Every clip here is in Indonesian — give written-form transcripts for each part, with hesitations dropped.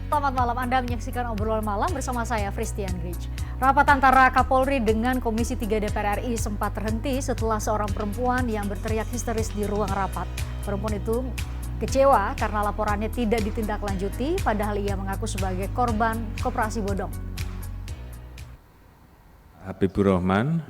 Selamat malam, Anda menyaksikan obrolan malam bersama saya, Fristian Grich. Rapat antara Kapolri dengan Komisi 3 DPR RI sempat terhenti setelah seorang perempuan yang berteriak histeris di ruang rapat. Perempuan itu kecewa karena laporannya tidak ditindaklanjuti, padahal ia mengaku sebagai korban koperasi bodong. Habibur Rahman,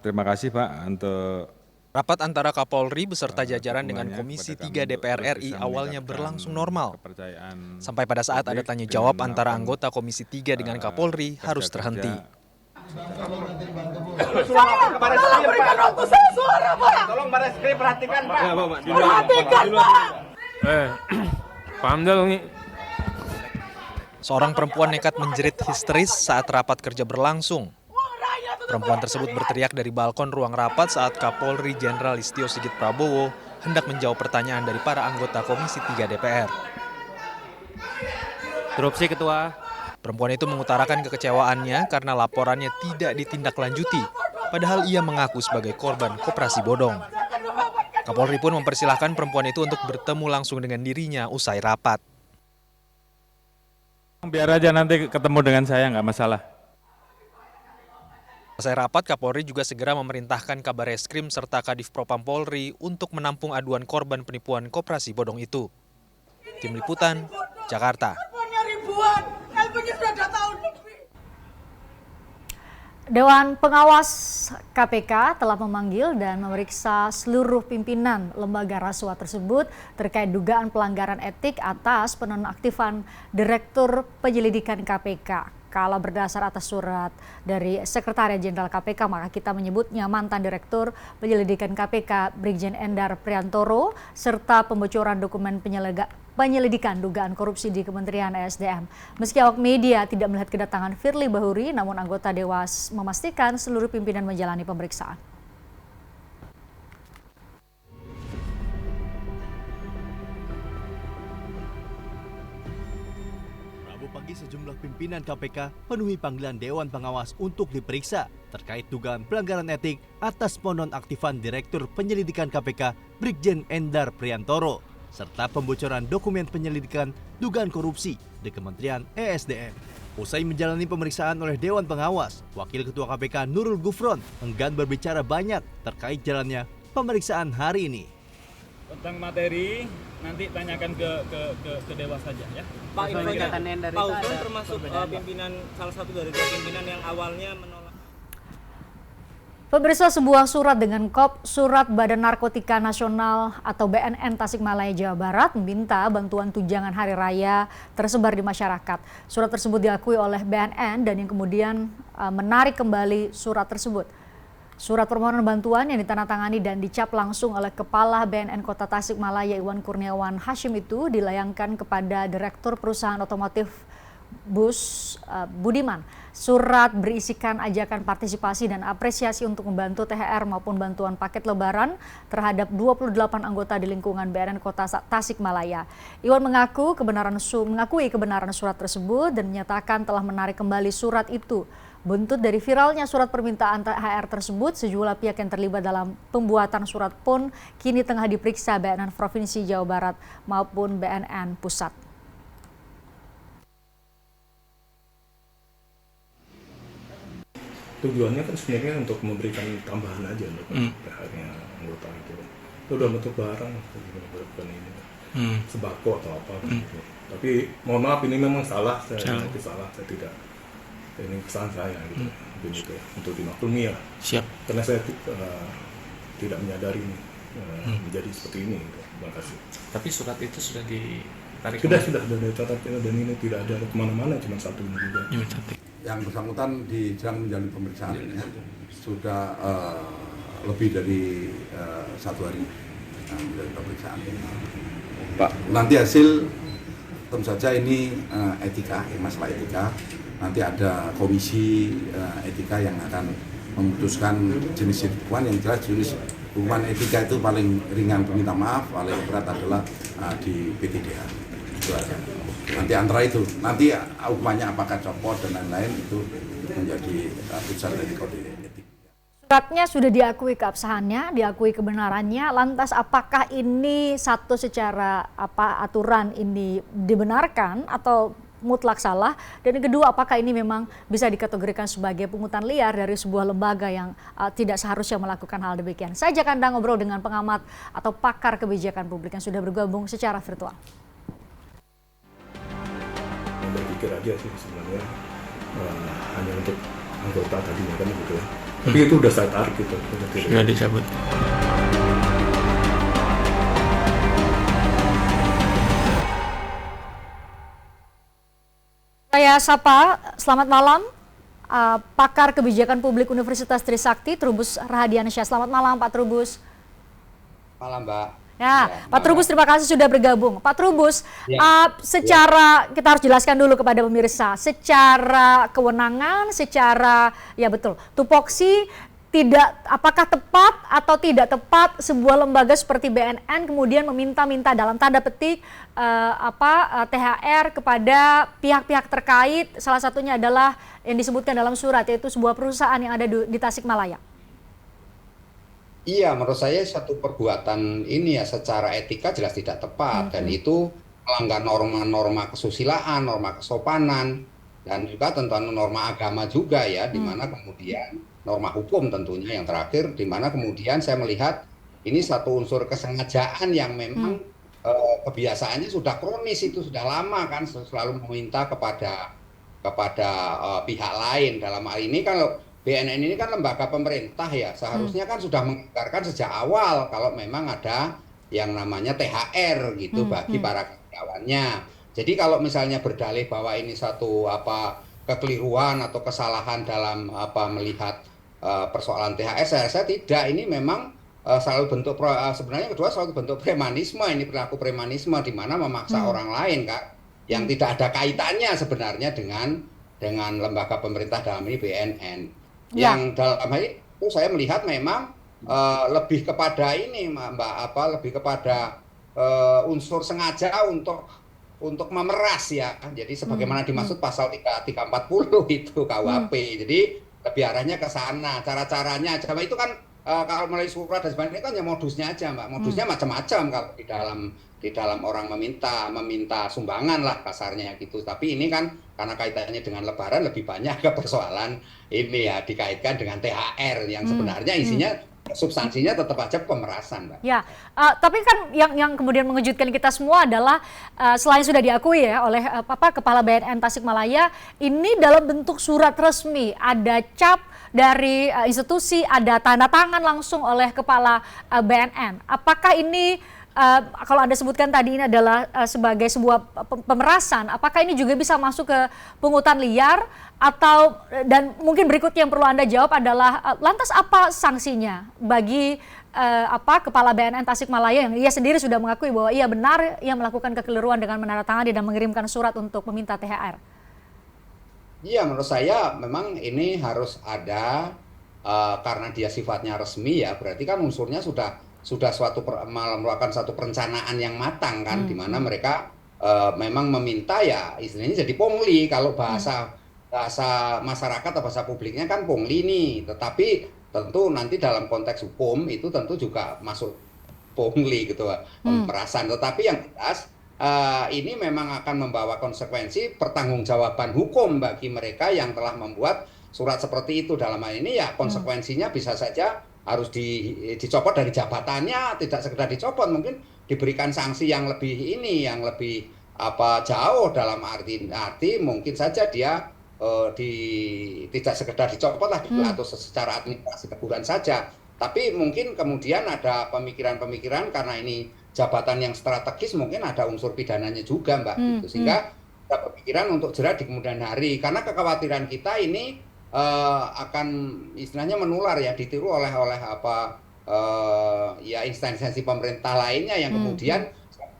terima kasih Pak untuk Rapat antara Kapolri beserta jajaran dengan Komisi 3 DPR RI awalnya berlangsung normal. Sampai pada saat ada tanya jawab antara anggota Komisi 3 dengan Kapolri harus terhenti. Tolong berikan waktu saya suara, Pak. Tolong Baris Krim perhatikan, Pak. Perhatikan, Pak. Paham dong nih. Seorang perempuan nekat menjerit histeris saat rapat kerja berlangsung. Perempuan tersebut berteriak dari balkon ruang rapat saat Kapolri Jenderal Listio Sigit Prabowo hendak menjawab pertanyaan dari para anggota Komisi 3 DPR. Interupsi Ketua. Perempuan itu mengutarakan kekecewaannya karena laporannya tidak ditindaklanjuti, padahal ia mengaku sebagai korban koperasi bodong. Kapolri pun mempersilahkan perempuan itu untuk bertemu langsung dengan dirinya usai rapat. biar aja nanti ketemu dengan saya, nggak masalah. Selesai rapat, Kapolri juga segera memerintahkan Kabareskrim serta Kadif Propam Polri untuk menampung aduan korban penipuan koperasi bodong itu. Tim Liputan, Jakarta. Dewan Pengawas KPK telah memanggil dan memeriksa seluruh pimpinan lembaga rasuah tersebut terkait dugaan pelanggaran etik atas penonaktifan Direktur Penyelidikan KPK. Kalau berdasar atas surat dari Sekretariat Jenderal KPK, maka kita menyebutnya mantan Direktur Penyelidikan KPK Brigjen Endar Priantoro serta pembocoran dokumen penyelidikan dugaan korupsi di Kementerian ESDM. Meski awak media tidak melihat kedatangan Firly Bahuri, namun anggota Dewas memastikan seluruh pimpinan menjalani pemeriksaan. Pagi sejumlah pimpinan KPK penuhi panggilan Dewan Pengawas untuk diperiksa terkait dugaan pelanggaran etik atas penonaktifan Direktur Penyelidikan KPK Brigjen Endar Priantoro serta pembocoran dokumen penyelidikan dugaan korupsi di Kementerian ESDM. Usai menjalani pemeriksaan oleh Dewan Pengawas, Wakil Ketua KPK Nurul Gufron enggan berbicara banyak terkait jalannya pemeriksaan hari ini. Tentang materi nanti tanyakan ke Dewas saja ya. Pak, infonya Pak Usman termasuk pimpinan salah satu dari dua pimpinan yang awalnya menolak. Pemirsa, sebuah surat dengan kop Surat Badan Narkotika Nasional atau BNN Tasikmalaya Jawa Barat meminta bantuan tunjangan hari raya tersebar di masyarakat. Surat tersebut diakui oleh BNN dan yang kemudian menarik kembali surat tersebut. Surat permohonan bantuan yang ditandatangani dan dicap langsung oleh Kepala BNN Kota Tasikmalaya Iwan Kurniawan Hashim itu dilayangkan kepada Direktur Perusahaan Otomotif Bus Budiman. Surat berisikan ajakan partisipasi dan apresiasi untuk membantu THR maupun bantuan paket lebaran terhadap 28 anggota di lingkungan BNN Kota Tasikmalaya. Iwan mengakui kebenaran surat tersebut dan menyatakan telah menarik kembali surat itu. Buntut dari viralnya surat permintaan THR tersebut, sejumlah pihak yang terlibat dalam pembuatan surat pun kini tengah diperiksa BNN Provinsi Jawa Barat maupun BNN Pusat. Tujuannya kan sebenarnya untuk memberikan tambahan aja untuk THR-nya anggota itu. Itu udah bentuk barang, bukan ini sembako atau apa. Gitu. Tapi mohon maaf ini memang salah, saya tidak. Ini kesalahan saya gitu, begitu untuk dimaklumi ya. Siap. Karena saya tidak menyadari menjadi seperti ini. Gitu. Terima kasih. Tapi surat itu sudah ditarik. Sudah dicatat dan ini tidak ada kemana-mana, cuma satu ini juga. Yang bersangkutan sedang menjalani pemeriksaan sudah lebih dari 1 hari dari pemeriksaan. Pak. Nanti hasil tentu saja ini etika, masalah etika. Nanti ada komisi etika yang akan memutuskan jenis hukuman. Yang jelas jenis hukuman etika itu paling ringan meminta maaf, paling berat adalah di PTDH. Itu aja. Nanti antara itu, nanti hukumannya apakah copot dan lain-lain itu menjadi putusan dari kode etik. Suratnya sudah diakui keabsahannya, diakui kebenarannya. Lantas apakah ini satu secara aturan ini dibenarkan atau mutlak salah? Dan yang kedua, apakah ini memang bisa dikategorikan sebagai pungutan liar dari sebuah lembaga yang tidak seharusnya melakukan hal demikian? Saya ajak Anda ngobrol dengan pengamat atau pakar kebijakan publik yang sudah bergabung secara virtual. Berpikir aja sih sebenarnya hanya untuk anggota tadinya kan gitu ya. Tapi itu udah saya tarik gitu. Sudah dicabut. Saya sapa, selamat malam, pakar kebijakan publik Universitas Trisakti, Trubus Rahadiansyah. Selamat malam Pak Trubus. Malam Mbak. Ya, Pak Trubus terima kasih sudah bergabung. Pak Trubus, secara kita harus jelaskan dulu kepada pemirsa, secara kewenangan, secara betul, tupoksi apakah tepat atau tidak tepat sebuah lembaga seperti BNN kemudian meminta-minta dalam tanda petik THR kepada pihak-pihak terkait, salah satunya adalah yang disebutkan dalam surat yaitu sebuah perusahaan yang ada di Tasikmalaya. Iya, menurut saya satu perbuatan ini secara etika jelas tidak tepat dan itu melanggar norma-norma kesusilaan, norma kesopanan dan juga tentu norma agama juga ya, di mana kemudian norma hukum tentunya yang terakhir, di mana kemudian saya melihat ini satu unsur kesengajaan yang memang kebiasaannya sudah kronis, itu sudah lama kan, selalu meminta kepada pihak lain. Dalam hal ini kalau BNN ini kan lembaga pemerintah ya, seharusnya kan sudah menganggarkan sejak awal kalau memang ada yang namanya THR gitu bagi para karyawannya. Jadi kalau misalnya berdalih bahwa ini satu kekeliruan atau kesalahan dalam melihat persoalan THR, saya rasa tidak. Ini memang selalu bentuk sebenarnya kedua selalu bentuk premanisme, ini perilaku premanisme di mana memaksa orang lain Kak yang tidak ada kaitannya sebenarnya dengan lembaga pemerintah dalam ini BNN. Yang dalam hal itu saya melihat memang lebih kepada ini Mbak, lebih kepada unsur sengaja untuk memeras ya. Jadi sebagaimana dimaksud pasal 340 itu KUHP. Jadi lebih arahnya ke sana. Cara-caranya aja itu kan kalau melalui surat dan sebagainya kan ya modusnya aja Mbak. Modusnya macam-macam kalau di dalam orang meminta sumbangan lah kasarnya gitu. Tapi ini kan karena kaitannya dengan lebaran lebih banyak ke persoalan ini ya, dikaitkan dengan THR yang sebenarnya isinya substansinya tetap aja pemerasan, Mbak. Ya, tapi kan yang kemudian mengejutkan kita semua adalah selain sudah diakui ya oleh Kepala BNN Tasikmalaya, ini dalam bentuk surat resmi, ada cap dari institusi, ada tanda tangan langsung oleh Kepala BNN. Apakah ini kalau Anda sebutkan tadi ini adalah sebagai sebuah pemerasan, apakah ini juga bisa masuk ke pungutan liar atau, dan mungkin berikutnya yang perlu Anda jawab adalah lantas apa sanksinya bagi Kepala BNN Tasikmalaya yang ia sendiri sudah mengakui bahwa ia benar ia melakukan kekeliruan dengan menandatangani dan mengirimkan surat untuk meminta THR? Iya, menurut saya memang ini harus ada karena dia sifatnya resmi ya, berarti kan unsurnya sudah melakukan satu perencanaan yang matang kan, di mana mereka memang meminta ya istilahnya jadi pungli, kalau bahasa masyarakat atau bahasa publiknya kan pungli nih, tetapi tentu nanti dalam konteks hukum itu tentu juga masuk pungli gitu, pemerasan. Tetapi yang jelas ini memang akan membawa konsekuensi pertanggungjawaban hukum bagi mereka yang telah membuat surat seperti itu. Dalam hal ini ya konsekuensinya bisa saja harus dicopot dari jabatannya, tidak sekedar dicopot, mungkin diberikan sanksi yang lebih jauh, dalam arti mungkin saja dia tidak sekedar dicopot lah atau secara administrasi teguran saja, tapi mungkin kemudian ada pemikiran-pemikiran karena ini jabatan yang strategis, mungkin ada unsur pidananya juga Mbak, gitu. Sehingga ada pemikiran untuk jerat di kemudian hari, karena kekhawatiran kita ini akan istilahnya menular ya, ditiru oleh instansi pemerintah lainnya yang kemudian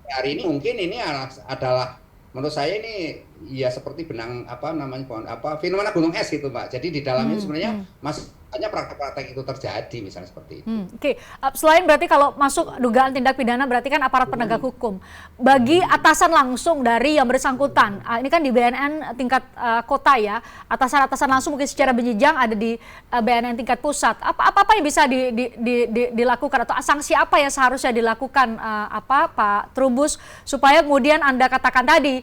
hari ini mungkin ini adalah menurut saya ini ya seperti fenomena gunung es gitu Mbak. Jadi di dalamnya sebenarnya masih hanya praktek-praktek itu terjadi misalnya seperti itu. Oke. Selain berarti kalau masuk dugaan tindak pidana berarti kan aparat penegak hukum. Bagi atasan langsung dari yang bersangkutan, ini kan di BNN tingkat kota ya, atasan-atasan langsung mungkin secara berjenjang ada di BNN tingkat pusat. Apa yang bisa dilakukan atau sanksi apa yang seharusnya dilakukan Pak Trubus supaya kemudian Anda katakan tadi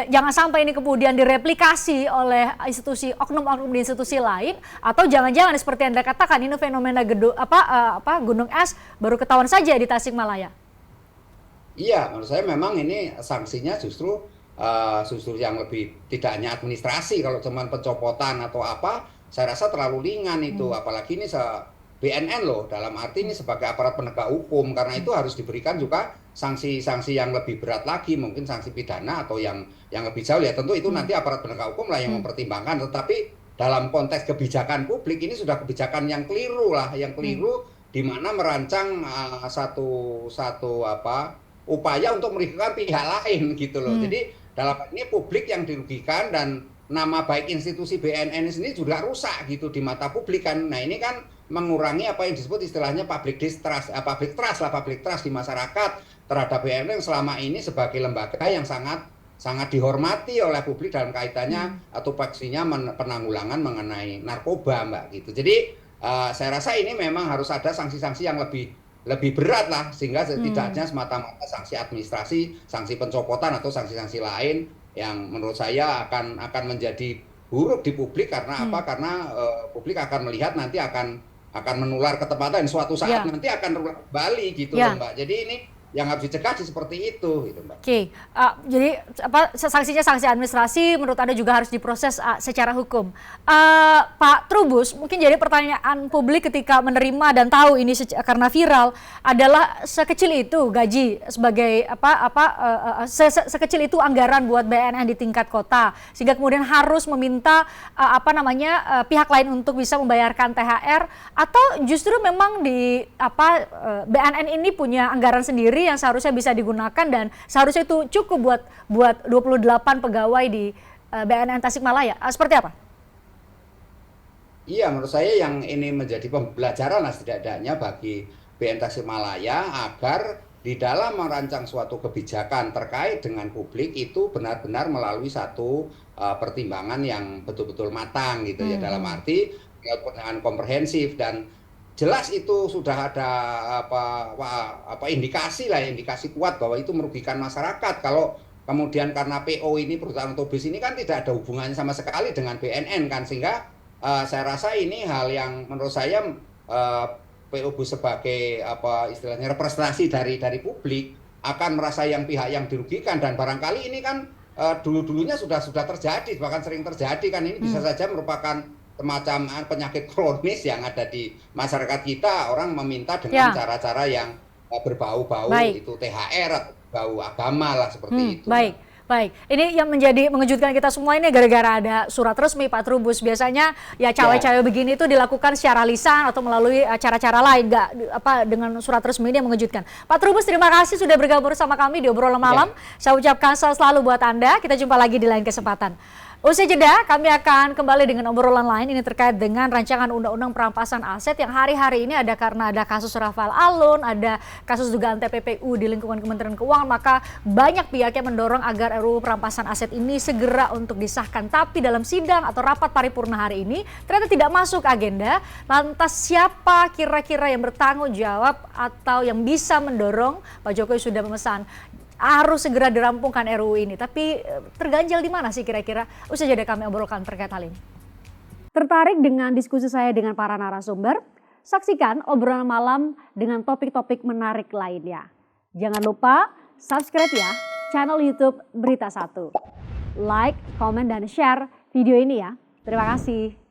jangan sampai ini kemudian direplikasi oleh institusi oknum-oknum di institusi lain, atau jangan-jangan seperti Anda katakan ini fenomena gunung es baru ketahuan saja di Tasikmalaya. Iya, menurut saya memang ini sanksinya justru yang lebih tidak hanya administrasi. Kalau cuma pencopotan atau apa, saya rasa terlalu ringan itu. Apalagi ini BNN loh, dalam arti ini sebagai aparat penegak hukum, karena itu harus diberikan juga sanksi-sanksi yang lebih berat lagi, mungkin sanksi pidana atau yang lebih jauh ya. Tentu itu nanti aparat penegak hukum lah yang mempertimbangkan. Tetapi dalam konteks kebijakan publik ini sudah kebijakan yang keliru lah, di mana merancang satu upaya untuk merugikan pihak lain gitu loh. Jadi dalam ini publik yang dirugikan dan nama baik institusi BNN ini juga rusak gitu di mata publik kan. Nah ini kan mengurangi apa yang disebut istilahnya public trust di masyarakat terhadap BNN yang selama ini sebagai lembaga yang sangat dihormati oleh publik dalam kaitannya atau paksinya penanggulangan mengenai narkoba, Mbak gitu. Jadi saya rasa ini memang harus ada sanksi-sanksi yang lebih berat lah, sehingga setidaknya semata-mata sanksi administrasi, sanksi pencopotan atau sanksi-sanksi lain yang menurut saya akan menjadi buruk di publik karena apa? Karena publik akan melihat nanti akan menular ke tempat lain suatu saat nanti akan terulang kembali gitu loh, Mbak. Jadi ini yang harus dicegah seperti itu gitu, Mbak. Oke, jadi sanksinya sanksi administrasi menurut Anda juga harus diproses secara hukum. Pak Trubus, mungkin jadi pertanyaan publik ketika menerima dan tahu ini karena viral adalah sekecil itu gaji sebagai sekecil itu anggaran buat BNN di tingkat kota sehingga kemudian harus meminta pihak lain untuk bisa membayarkan THR, atau justru memang di BNN ini punya anggaran sendiri yang seharusnya bisa digunakan dan seharusnya itu cukup buat 28 pegawai di BNN Tasikmalaya. Seperti apa? Iya, menurut saya yang ini menjadi pembelajaran lah setidaknya bagi BNN Tasikmalaya agar di dalam merancang suatu kebijakan terkait dengan publik itu benar-benar melalui satu pertimbangan yang betul-betul matang gitu ya, dalam arti dengan komprehensif dan jelas itu sudah ada indikasi kuat bahwa itu merugikan masyarakat. Kalau kemudian karena PO ini perusahaan otobus ini kan tidak ada hubungannya sama sekali dengan BNN kan, sehingga saya rasa ini hal yang menurut saya PO bus sebagai istilahnya representasi dari publik akan merasa pihak yang dirugikan, dan barangkali ini kan dulunya sudah terjadi, bahkan sering terjadi kan. Ini bisa saja merupakan semacam penyakit kronis yang ada di masyarakat kita, orang meminta dengan cara-cara yang berbau-bau itu THR atau bau agama lah seperti itu. Baik, ini yang menjadi mengejutkan kita semua ini gara-gara ada surat resmi Pak Trubus. Biasanya ya cawe-cawe begini itu dilakukan secara lisan atau melalui cara-cara lain, nggak dengan surat resmi ini yang mengejutkan. Pak Trubus, terima kasih sudah bergabung bersama kami di obrolan malam. Saya ucapkan sehat selalu buat Anda. Kita jumpa lagi di lain kesempatan. Usai jeda, kami akan kembali dengan obrolan lain ini terkait dengan rancangan undang-undang perampasan aset yang hari-hari ini karena ada kasus Rafael Alun, ada kasus dugaan TPPU di lingkungan Kementerian Keuangan, maka banyak pihak yang mendorong agar RUU perampasan aset ini segera untuk disahkan. Tapi dalam sidang atau rapat paripurna hari ini ternyata tidak masuk agenda. Lantas siapa kira-kira yang bertanggung jawab atau yang bisa mendorong? Pak Jokowi sudah memesan harus segera dirampungkan RUU ini. Tapi terganjal di mana sih kira-kira? Usai jeda kami obrolkan terkait hal ini. Tertarik dengan diskusi saya dengan para narasumber? Saksikan obrolan malam dengan topik-topik menarik lainnya. Jangan lupa subscribe ya channel YouTube Berita 1. Like, komen, dan share video ini ya. Terima kasih.